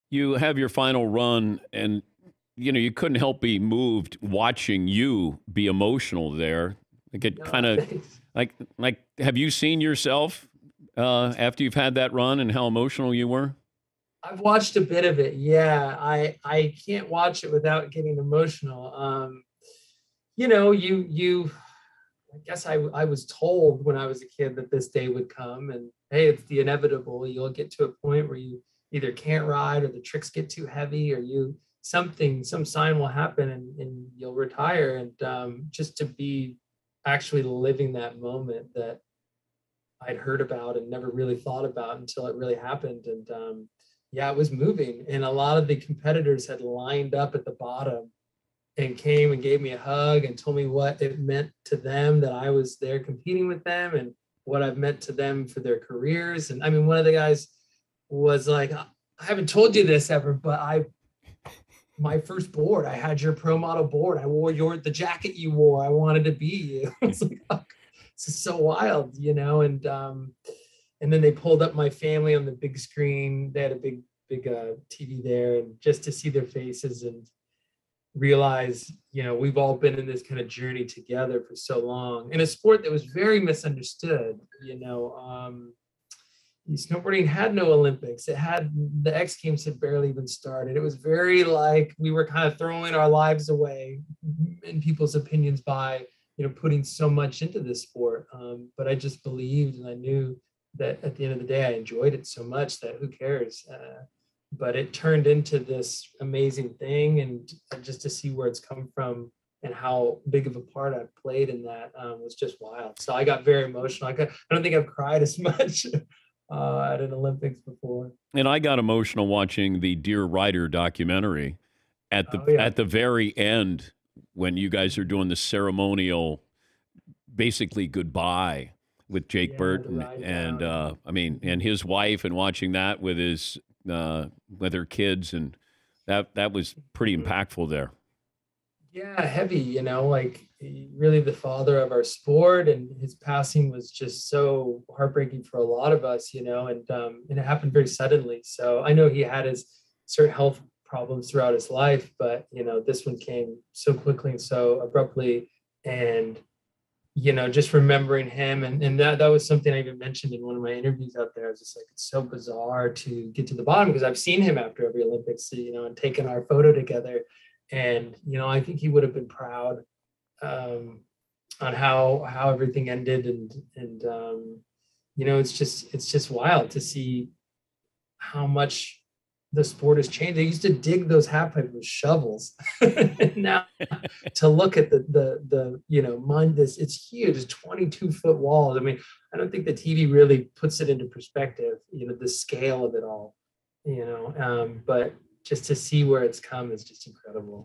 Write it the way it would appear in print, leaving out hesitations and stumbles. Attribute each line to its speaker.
Speaker 1: You have your final run, and you couldn't help be moved watching you be emotional there. Like it
Speaker 2: No,
Speaker 1: kind of
Speaker 2: thanks.
Speaker 1: like have you seen yourself after you've had that run and how emotional you were?
Speaker 2: I've watched a bit of it. Yeah, I can't watch it without getting emotional. You I guess I was told when I was a kid that this day would come, and hey, it's the inevitable. You'll get to a point where you either can't ride, or the tricks get too heavy, or some sign will happen, and you'll retire. And just to be actually living that moment that I'd heard about and never really thought about until it really happened. And yeah, it was moving. And a lot of the competitors had lined up at the bottom and came and gave me a hug and told me what it meant to them that I was there competing with them, and what I've meant to them for their careers. And I mean, one of the guys was like, I haven't told you this ever, but my first board, I had your pro model board. I wore the jacket you wore. I wanted to be you. I was like, oh, this is so wild, and then they pulled up my family on the big screen. They had a big TV there, and just to see their faces and realize, we've all been in this kind of journey together for so long in a sport that was very misunderstood. Snowboarding had no Olympics. It had the X Games had barely even started. It was very like we were kind of throwing our lives away in people's opinions by putting so much into this sport. But I just believed, and I knew that at the end of the day, I enjoyed it so much that who cares? But it turned into this amazing thing, and just to see where it's come from and how big of a part I've played in that was just wild. So I got very emotional. I don't think I've cried as much at an Olympics before.
Speaker 1: And I got emotional watching the Dear Rider documentary at the
Speaker 2: Oh yeah,
Speaker 1: at the very end when you guys are doing the ceremonial, basically goodbye with Jake
Speaker 2: yeah, the
Speaker 1: Burton
Speaker 2: ride
Speaker 1: and
Speaker 2: down.
Speaker 1: I mean, and his wife, and watching that with her kids, and that was pretty
Speaker 2: Mhm.
Speaker 1: impactful there.
Speaker 2: Yeah, heavy, like really the father of our sport, and his passing was just so heartbreaking for a lot of us, and it happened very suddenly. So I know he had his certain health problems throughout his life, but this one came so quickly and so abruptly. And just remembering him, and that was something I even mentioned in one of my interviews out there. I was just like, it's so bizarre to get to the bottom, because I've seen him after every Olympics, and taken our photo together. And I think he would have been proud um, on how everything ended. And it's just wild to see how much the sport has changed. They used to dig those half pipes with shovels. Now to look at the mine, this it's huge. It's 22-foot walls. I mean, I don't think the TV really puts it into perspective, the scale of it all. But just to see where it's come is just incredible.